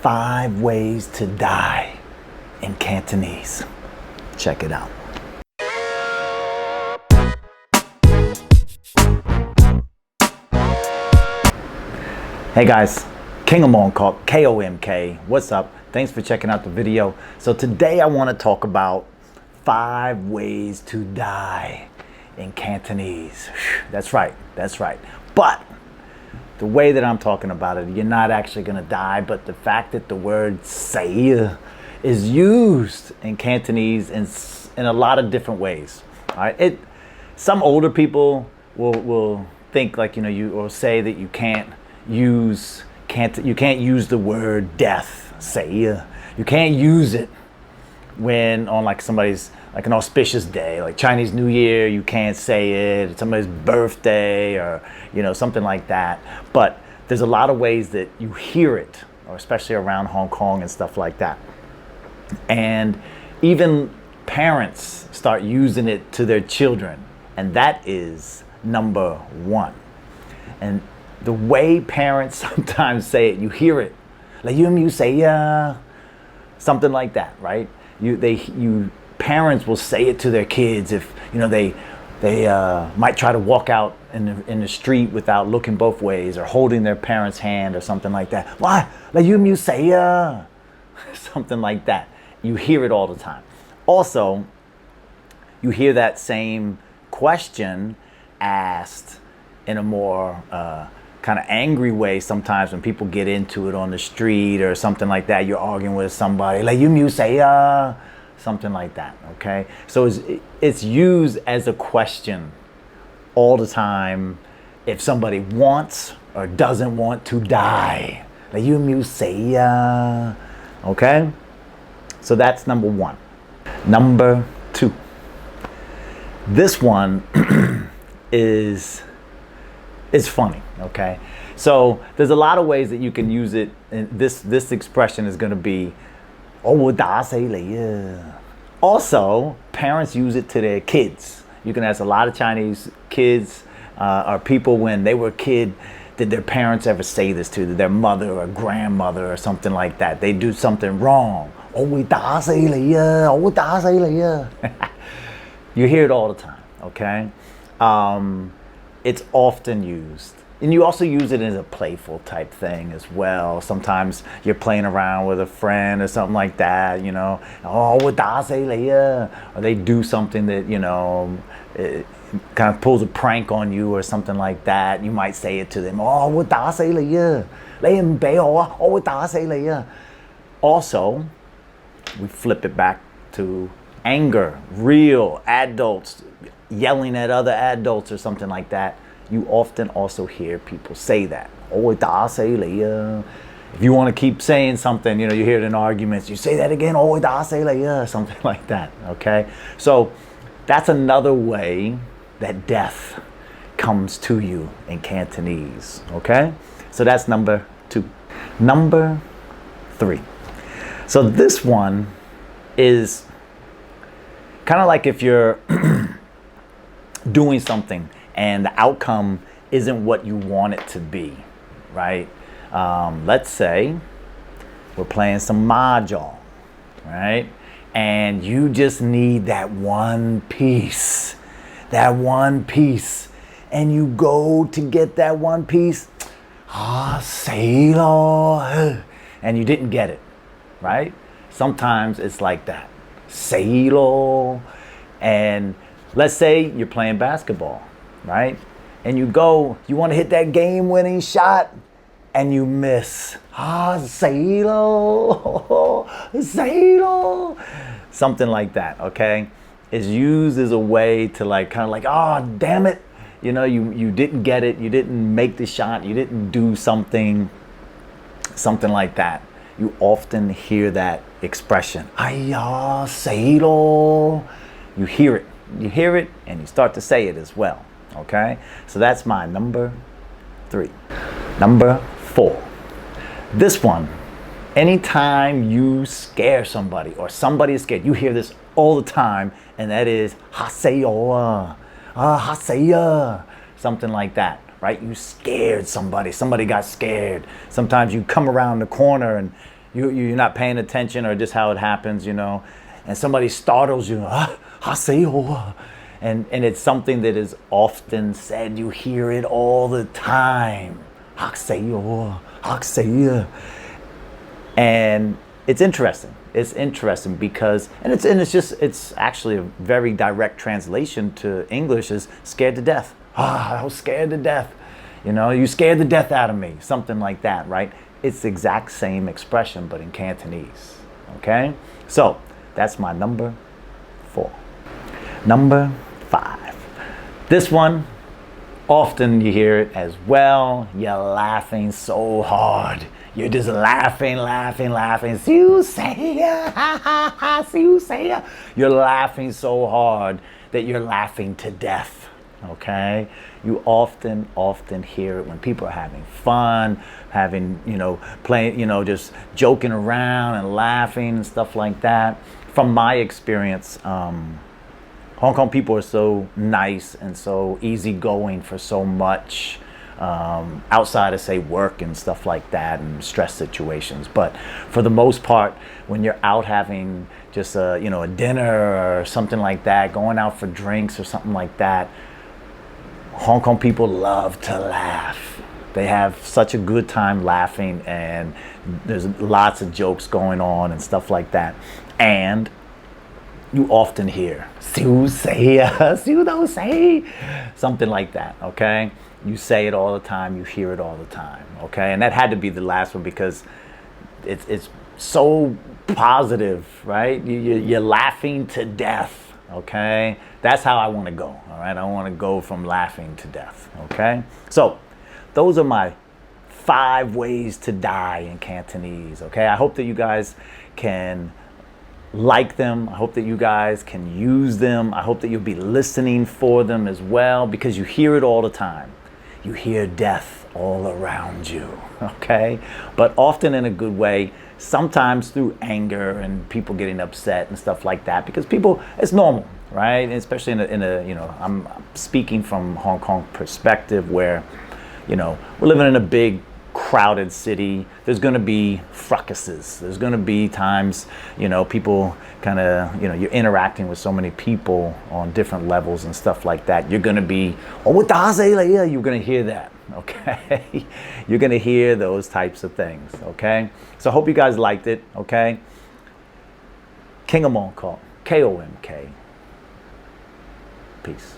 5 ways to die in Cantonese. Check it out. Hey guys, KOMK, what's up? Thanks for checking out the video. So today I want to talk about 5 ways to die in Cantonese. That's right. But the way that I'm talking about it, you're not actually going to die, but the fact that the word say is used in Cantonese in a lot of different ways. All right? Some older people will think like, or say that you can't use the word death, say. You can't use it when on like somebody's like an auspicious day, like Chinese New Year, you can't say it, it's somebody's birthday or something like that. But there's a lot of ways that you hear it, or especially around Hong Kong and stuff like that. And even parents start using it to their children, and that is number 1. And the way parents sometimes say it, you hear it, like you say something like that, right? Parents will say it to their kids if they might try to walk out in the street without looking both ways or holding their parents' hand or something like that. Why? Like you say something like that. You hear it all the time. Also, you hear that same question asked in a more kind of angry way sometimes when people get into it on the street or something like that. You're arguing with somebody, like you say something like that, okay? So it's used as a question all the time if somebody wants or doesn't want to die. Like you say okay? So that's number 1. Number 2. This one is funny, okay? So there's a lot of ways that you can use it, and this expression is going to be also, parents use it to their kids. You can ask a lot of Chinese kids or people when they were a kid, did their parents ever say this to their mother or grandmother or something like that? They do something wrong. You hear it all the time, okay? It's often used. And you also use it as a playful type thing as well. Sometimes you're playing around with a friend or something like that, or they do something that, it kind of pulls a prank on you or something like that. You might say it to them, Also, we flip it back to anger, real adults yelling at other adults or something like that. You often also hear people say that. If you want to keep saying something, you hear it in arguments, you say that again, something like that, okay? So that's another way that death comes to you in Cantonese, okay? So that's number 2. Number 3. So this one is kind of like if you're doing something and the outcome isn't what you want it to be, right? Let's say we're playing some mahjong, right? And you just need that one piece, and you go to get that one piece, and you didn't get it, right? Sometimes it's like that, and let's say you're playing basketball, right? And you want to hit that game-winning shot, and you miss. Something like that, okay? It's used as a way to damn it. You didn't get it. You didn't make the shot. You didn't do something like that. You often hear that expression. You hear it. You hear it, and you start to say it as well. Okay, so that's my number 3. Number 4. This one, anytime you scare somebody or somebody is scared, you hear this all the time, and that is something like that, right? You scared somebody. Somebody got scared. Sometimes you come around the corner and you're not paying attention, or just how it happens, and somebody startles you, 하세요. And it's something that is often said. You hear it all the time. 하세요, 하세요. And it's interesting. It's interesting because, it's actually a very direct translation to English is scared to death. I was scared to death. You scared the death out of me. Something like that, right? It's the exact same expression, but in Cantonese. Okay? So that's my number 4. Number 5. This one, often you hear it as well. You're laughing so hard. You're just laughing. Siu say ya, ha ha ha, siu say ya. You're laughing so hard that you're laughing to death. Okay? You often hear it when people are having fun, playing, just joking around and laughing and stuff like that. From my experience, Hong Kong people are so nice and so easygoing for so much outside of, say, work and stuff like that and stress situations. But for the most part, when you're out having just a dinner or something like that, going out for drinks or something like that, Hong Kong people love to laugh. They have such a good time laughing, and there's lots of jokes going on and stuff like that. And you often hear "siu say ya, siu don't say," something like that. Okay, you say it all the time. You hear it all the time. Okay, and that had to be the last one because it's so positive, right? You're laughing to death. Okay, that's how I want to go. All right, I want to go from laughing to death. Okay, so those are my 5 ways to die in Cantonese. Okay, I hope that you guys can like them. I hope that you guys can use them. I hope that you'll be listening for them as well, because you hear it all the time. You hear death all around you. Okay, but often in a good way. Sometimes through anger and people getting upset and stuff like that, because people, it's normal, right? And especially in a I'm speaking from Hong Kong perspective, where we're living in a big crowded city. There's going to be fruckuses. There's going to be times people kind of you're interacting with so many people on different levels and stuff like that. You're going to be you're going to hear that. Okay, you're gonna hear those types of things. Okay, so I hope you guys liked it. Okay, KOMK, KOMK. Peace.